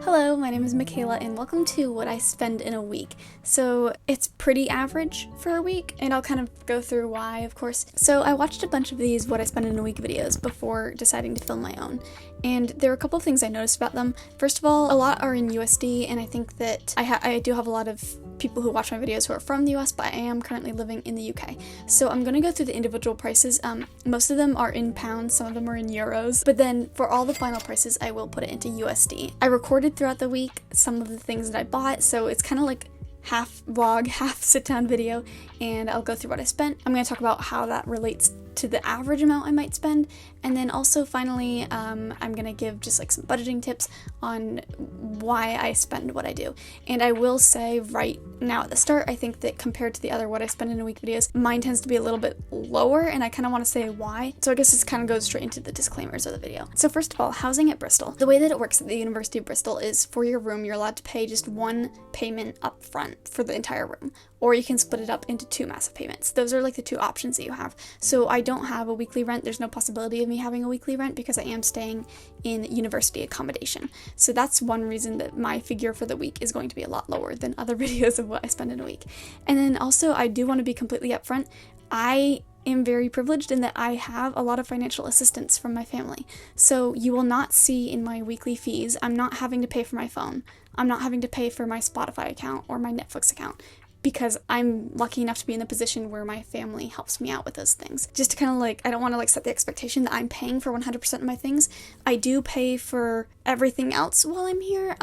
Hello, my name is Michaela and welcome to what I spend in a week. So it's pretty average for a week and I'll kind of go through why, of course. So I watched a bunch of these what I spend in a week videos before deciding to film my own. And there are a couple of things I noticed about them. First of all, a lot are in USD and I think that I do have a lot of people who watch my videos who are from the US, but I am currently living in the UK. So I'm going to go through the individual prices. Most of them are in pounds, some of them are in euros, but then for all the final prices, I will put it into USD. I recorded throughout the week some of the things that I bought, so it's kind of like half vlog, half sit-down video, and I'll go through what I spent. I'm going to talk about how that relates to the average amount I might spend, and then also finally I'm going to give just like some budgeting tips on why I spend what I do. And I will say right now at the start, I think that compared to the other what I spend in a week videos, mine tends to be a little bit lower, and I kind of want to say why. So I guess this kind of goes straight into the disclaimers of the video. So first of all, housing at Bristol. The way that it works at the University of Bristol is for your room, you're allowed to pay just one payment up front for the entire room, or you can split it up into two massive payments. Those are like the two options that you have. So I don't have a weekly rent. There's no possibility of me having a weekly rent because I am staying in university accommodation. So that's one reason that my figure for the week is going to be a lot lower than other videos of what I spend in a week. And then also I do want to be completely upfront. I am very privileged in that I have a lot of financial assistance from my family. So you will not see in my weekly fees, I'm not having to pay for my phone. I'm not having to pay for my Spotify account or my Netflix account, because I'm lucky enough to be in the position where my family helps me out with those things. Just to kind of like, I don't want to like set the expectation that I'm paying for 100% of my things. I do pay for everything else while I'm here.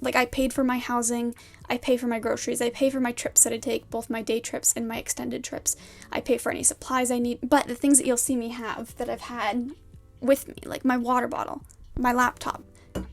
Like I paid for my housing, I pay for my groceries, I pay for my trips that I take, both my day trips and my extended trips. I pay for any supplies I need, but the things that you'll see me have that I've had with me, like my water bottle, my laptop,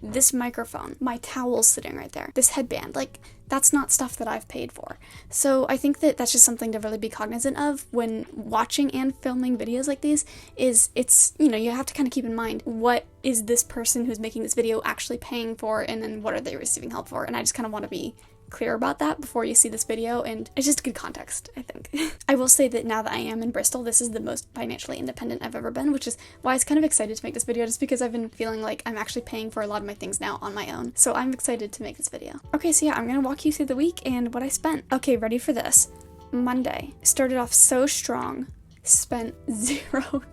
this microphone, my towels sitting right there, this headband, like that's not stuff that I've paid for. So I think that that's just something to really be cognizant of when watching and filming videos like these. It's you have to kind of keep in mind, what is this person who's making this video actually paying for, and then what are they receiving help for? And I just kind of want to be clear about that before you see this video, and it's just good context, I think. I will say that now that I am in Bristol, this is the most financially independent I've ever been, which is why I was kind of excited to make this video, just because I've been feeling like I'm actually paying for a lot of my things now on my own. So I'm excited to make this video. Okay, so yeah, I'm gonna walk you through the week and what I spent. Okay, ready for this. Monday. Started off so strong, spent $0.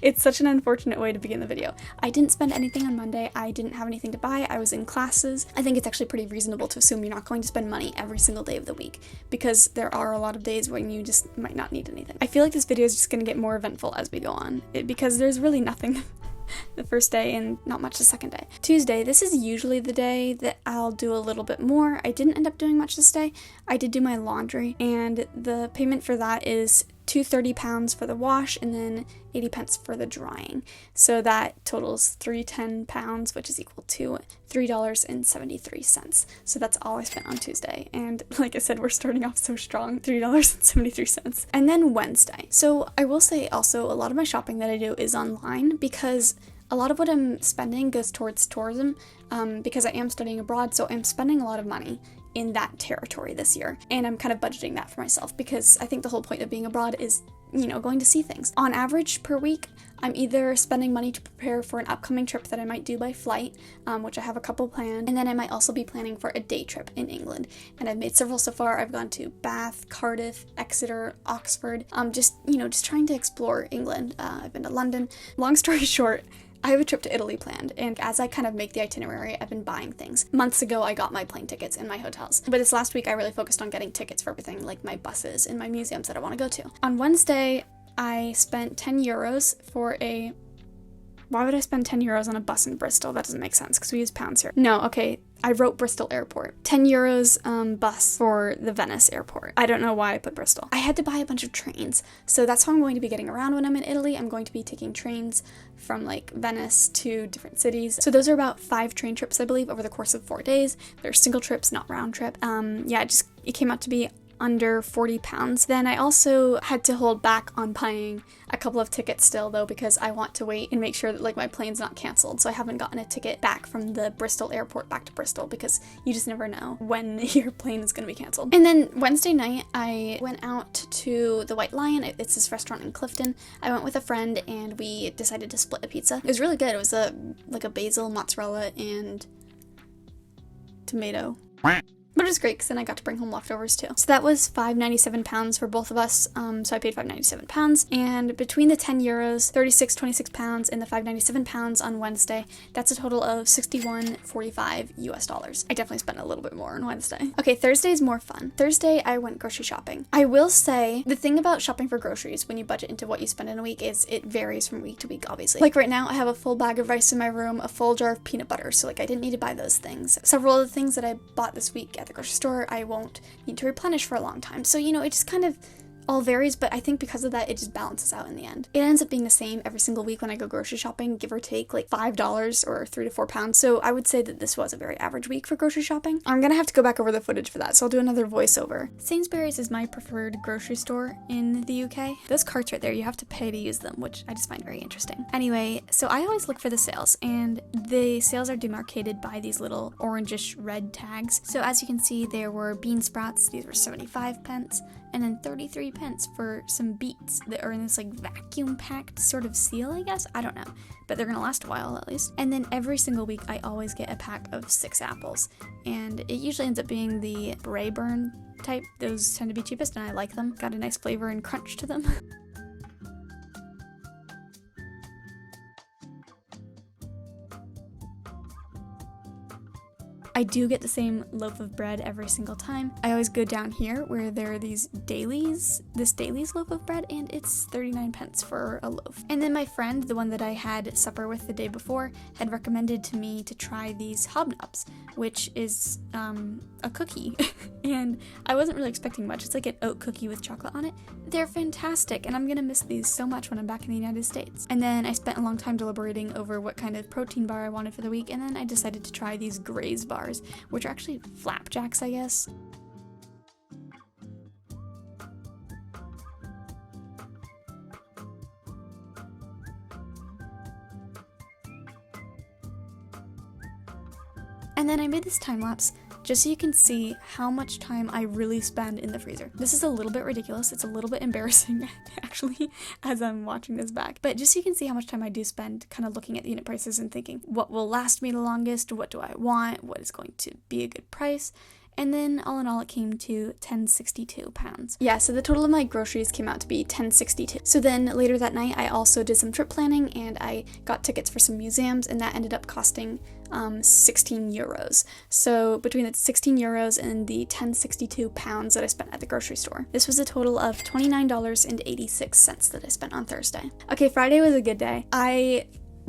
It's such an unfortunate way to begin the video. I didn't spend anything on Monday. I didn't have anything to buy. I was in classes. I think it's actually pretty reasonable to assume you're not going to spend money every single day of the week, because there are a lot of days when you just might not need anything. I feel like this video is just going to get more eventful as we go on, because there's really nothing the first day and not much the second day. Tuesday, this is usually the day that I'll do a little bit more. I didn't end up doing much this day. I did do my laundry, and the payment for that is £230 for the wash and then 80 pence for the drying. So that totals £310, which is equal to $3.73. So that's all I spent on Tuesday. And like I said, we're starting off so strong, $3.73. And then Wednesday. So I will say also, a lot of my shopping that I do is online, because a lot of what I'm spending goes towards tourism, because I am studying abroad, so I'm spending a lot of money in that territory this year, and I'm kind of budgeting that for myself, because I think the whole point of being abroad is, going to see things. On average per week, I'm either spending money to prepare for an upcoming trip that I might do by flight, which I have a couple planned, and then I might also be planning for a day trip in England, and I've made several so far. I've gone to Bath, Cardiff, Exeter, Oxford, just trying to explore England. I've been to London. Long story short, I have a trip to Italy planned, and as I kind of make the itinerary, I've been buying things. Months ago, I got my plane tickets and my hotels, but this last week, I really focused on getting tickets for everything, like my buses and my museums that I want to go to. On Wednesday, I spent €10 for a... Why would I spend €10 on a bus in Bristol? That doesn't make sense, because we use pounds here. No, okay, I wrote Bristol Airport. €10 bus for the Venice airport. I don't know why I put Bristol. I had to buy a bunch of trains, so that's how I'm going to be getting around when I'm in Italy. I'm going to be taking trains from like Venice to different cities. So those are about 5 train trips, I believe, over the course of 4 days. They're single trips, not round trip. Yeah, it came out to be under 40 pounds. Then I also had to hold back on buying a couple of tickets still though, because I want to wait and make sure that like my plane's not canceled. So I haven't gotten a ticket back from the Bristol airport back to Bristol, because you just never know when your plane is going to be canceled. And then Wednesday night I went out to the White Lion. It's this restaurant in Clifton. I went with a friend and we decided to split a pizza. It was really good. It was a basil, mozzarella, and tomato. But it was great because then I got to bring home leftovers too. So that was £5.97 for both of us. So I paid £5.97. And between the 10 euros, 36.26 pounds, and the £5.97 on Wednesday, that's a total of $61.45 US. I definitely spent a little bit more on Wednesday. Okay, Thursday is more fun. Thursday, I went grocery shopping. I will say the thing about shopping for groceries when you budget into what you spend in a week is it varies from week to week, obviously. Like right now, I have a full bag of rice in my room, a full jar of peanut butter. So like I didn't need to buy those things. Several other things that I bought this week at the grocery store, I won't need to replenish for a long time. So, you know, it just kind of all varies, but I think because of that, it just balances out in the end. It ends up being the same every single week when I go grocery shopping, give or take like $5 or 3 to 4 pounds. So I would say that this was a very average week for grocery shopping. I'm gonna have to go back over the footage for that, so I'll do another voiceover. Sainsbury's is my preferred grocery store in the UK. Those carts right there, you have to pay to use them, which I just find very interesting. Anyway, so I always look for the sales, and the sales are demarcated by these little orangish red tags. So as you can see, there were bean sprouts. These were 75 pence. And then 33 pence for some beets that are in this like vacuum packed sort of seal, I guess. I don't know, but they're gonna last a while at least. And then every single week I always get a pack of 6 apples, and it usually ends up being the Brayburn type. Those tend to be cheapest and I like them. Got a nice flavor and crunch to them. I do get the same loaf of bread every single time. I always go down here where there are these dailies, this Dailies loaf of bread, and it's 39 pence for a loaf. And then my friend, the one that I had supper with the day before, had recommended to me to try these hobnobs, which is a cookie. And I wasn't really expecting much. It's like an oat cookie with chocolate on it. They're fantastic, and I'm gonna miss these so much when I'm back in the United States. And then I spent a long time deliberating over what kind of protein bar I wanted for the week, and then I decided to try these Graze bars, which are actually flapjacks, I guess. And then I made this time lapse just so you can see how much time I really spend in the freezer. This is a little bit ridiculous. It's a little bit embarrassing, actually, as I'm watching this back. But just so you can see how much time I do spend kind of looking at the unit prices and thinking, what will last me the longest? What do I want? What is going to be a good price? And then all in all, it came to £10.62. Yeah, so the total of my groceries came out to be £10.62. So then later that night, I also did some trip planning and I got tickets for some museums, and that ended up costing 16 euros. So between the 16 euros and the £10.62 that I spent at the grocery store, this was a total of $29.86 that I spent on Thursday. Okay, Friday was a good day. I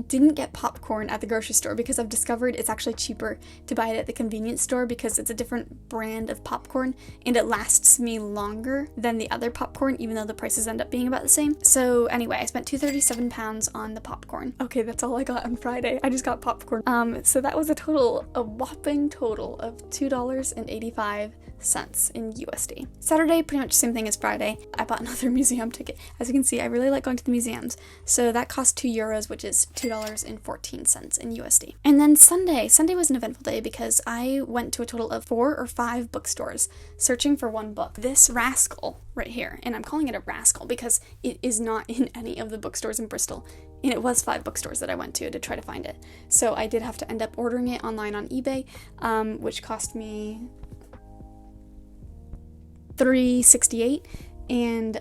didn't get popcorn at the grocery store because I've discovered it's actually cheaper to buy it at the convenience store because it's a different brand of popcorn and it lasts me longer than the other popcorn, even though the prices end up being about the same. So anyway, I spent £237 on the popcorn. Okay, that's all I got on Friday. I just got popcorn. So that was a whopping total of $2.85 in USD. Saturday, pretty much the same thing as Friday. I bought another museum ticket. As you can see, I really like going to the museums. So that cost €2, which is $2.14 in USD. And then Sunday was an eventful day because I went to a total of 4 or 5 bookstores searching for one book. This rascal right here, and I'm calling it a rascal because it is not in any of the bookstores in Bristol. And it was 5 bookstores that I went to try to find it. So I did have to end up ordering it online on eBay, which cost me $3.68, and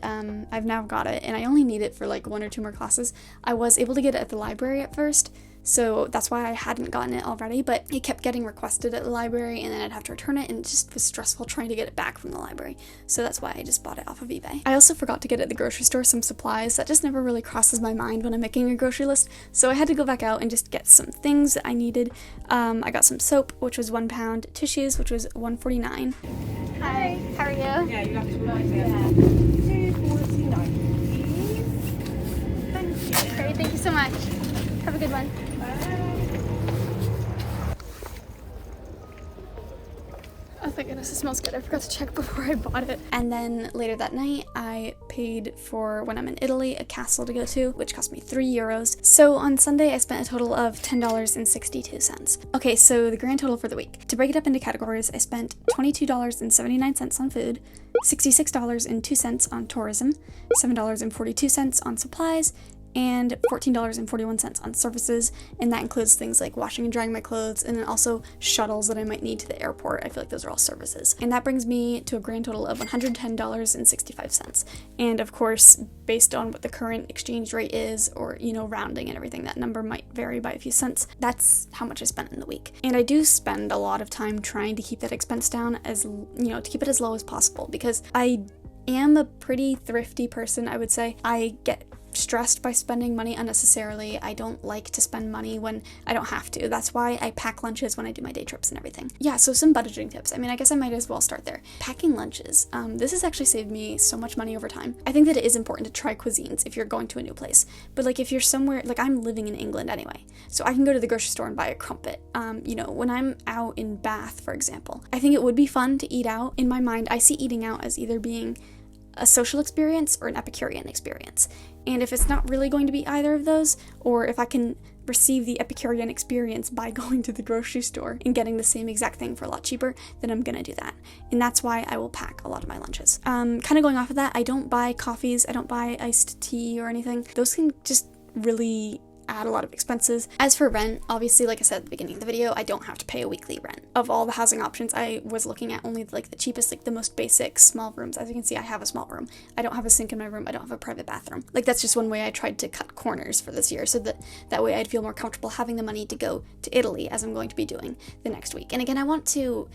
I've now got it, and I only need it for like 1 or 2 more classes. I was able to get it at the library at first, so that's why I hadn't gotten it already, but it kept getting requested at the library, and then I'd have to return it, and it just was stressful trying to get it back from the library, so that's why I just bought it off of eBay. I also forgot to get at the grocery store some supplies. That just never really crosses my mind when I'm making a grocery list, so I had to go back out and just get some things that I needed. I got some soap, which was £1, tissues, which was $1.49. Hi, how are you? Yeah, you have to write it. $2.49, please. Thank you. Great, thank you so much. Have a good one. Oh, thank goodness. this smells good. I forgot to check before I bought it. And then later that night, I paid for, when I'm in Italy, a castle to go to, which cost me €3. So on Sunday, I spent a total of $10.62. Okay, so the grand total for the week. To break it up into categories, I spent $22.79 on food, $66.02 on tourism, $7.42 on supplies, and $14.41 on services, and that includes things like washing and drying my clothes, and then also shuttles that I might need to the airport. I feel like those are all services. And that brings me to a grand total of $110.65. And of course, based on what the current exchange rate is, or, you know, rounding and everything, that number might vary by a few cents. That's how much I spent in the week. And I do spend a lot of time trying to keep that expense down, as, you know, to keep it as low as possible, because I am a pretty thrifty person, I would say. I get stressed by spending money unnecessarily. I don't like to spend money when I don't have to. That's why I pack lunches when I do my day trips and everything. Yeah, so some budgeting tips. I mean, I guess I might as well start there. Packing lunches. This has actually saved me so much money over time. I think that it is important to try cuisines if you're going to a new place. But like if you're somewhere, like I'm living in England anyway, so I can go to the grocery store and buy a crumpet. You know, when I'm out in Bath, for example, I think it would be fun to eat out. In my mind, I see eating out as either being a social experience or an Epicurean experience. And if it's not really going to be either of those, or if I can receive the Epicurean experience by going to the grocery store and getting the same exact thing for a lot cheaper, then I'm gonna do that. And that's why I will pack a lot of my lunches. Kind of going off of that, I don't buy coffees, I don't buy iced tea or anything. Those can just really add a lot of expenses. As for rent, obviously, like I said at the beginning of the video, I don't have to pay a weekly rent. Of all the housing options, I was looking at only like the cheapest, like the most basic small rooms. As you can see, I have a small room. I don't have a sink in my room. I don't have a private bathroom. Like that's just one way I tried to cut corners for this year, so that way I'd feel more comfortable having the money to go to Italy, as I'm going to be doing the next week. And again, I want to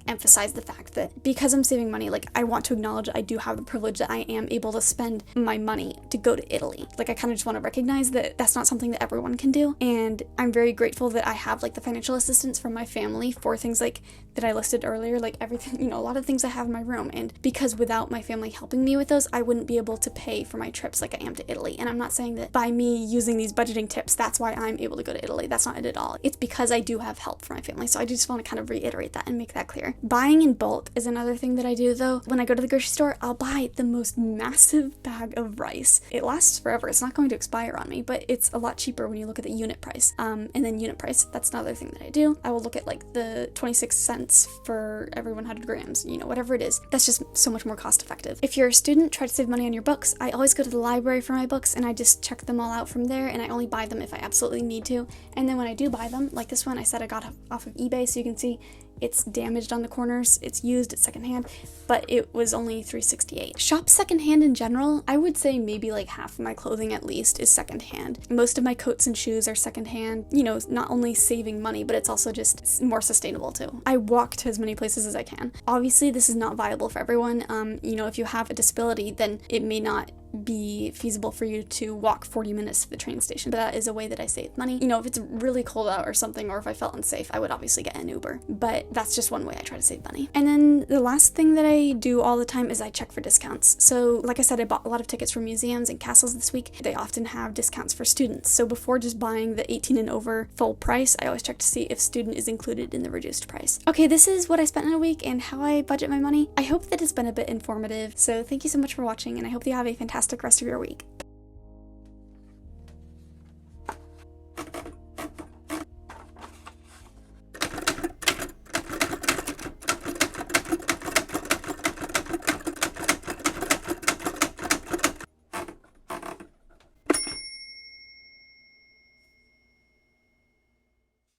emphasize the fact that because I'm saving money, like I want to acknowledge I do have the privilege that I am able to spend my money to go to Italy. Like I kind of just want to recognize that that's not something that everyone can do, and I'm very grateful that I have like the financial assistance from my family for things like that I listed earlier, like everything, you know, a lot of things I have in my room. And because without my family helping me with those, I wouldn't be able to pay for my trips like I am to Italy. And I'm not saying that by me using these budgeting tips, that's why I'm able to go to Italy. That's not it at all. It's because I do have help from my family. So I just want to kind of reiterate that and make that clear. Buying in bulk is another thing that I do though. When I go to the grocery store, I'll buy the most massive bag of rice. It lasts forever. It's not going to expire on me, but it's a lot cheaper when you look at the unit price. And then unit price, that's another thing that I do. I will look at like the 26 cents for every 100 grams, you know, whatever it is. That's just so much more cost effective. If you're a student, try to save money on your books. I always go to the library for my books and I just check them all out from there, and I only buy them if I absolutely need to. And then when I do buy them, like this one I said I got off of eBay, so you can see it's damaged on the corners, it's used, it's secondhand, but it was only $3.68. Shop secondhand in general. I would say maybe like half of my clothing at least is secondhand. Most of my coats and shoes are secondhand. You know, not only saving money, but it's also just more sustainable too. I walk to as many places as I can. Obviously, this is not viable for everyone. You know, if you have a disability, then it may not be feasible for you to walk 40 minutes to the train station, but that is a way that I save money. You know, if it's really cold out or something, or if I felt unsafe, I would obviously get an Uber, but that's just one way I try to save money. And then the last thing that I do all the time is I check for discounts. So like I said, I bought a lot of tickets for museums and castles this week. They often have discounts for students, so before just buying the 18 and over full price, I always check to see if student is included in the reduced price. Okay, this is what I spent in a week and how I budget my money. I hope that it's been a bit informative, so thank you so much for watching, and I hope you have a fantastic rest of your week.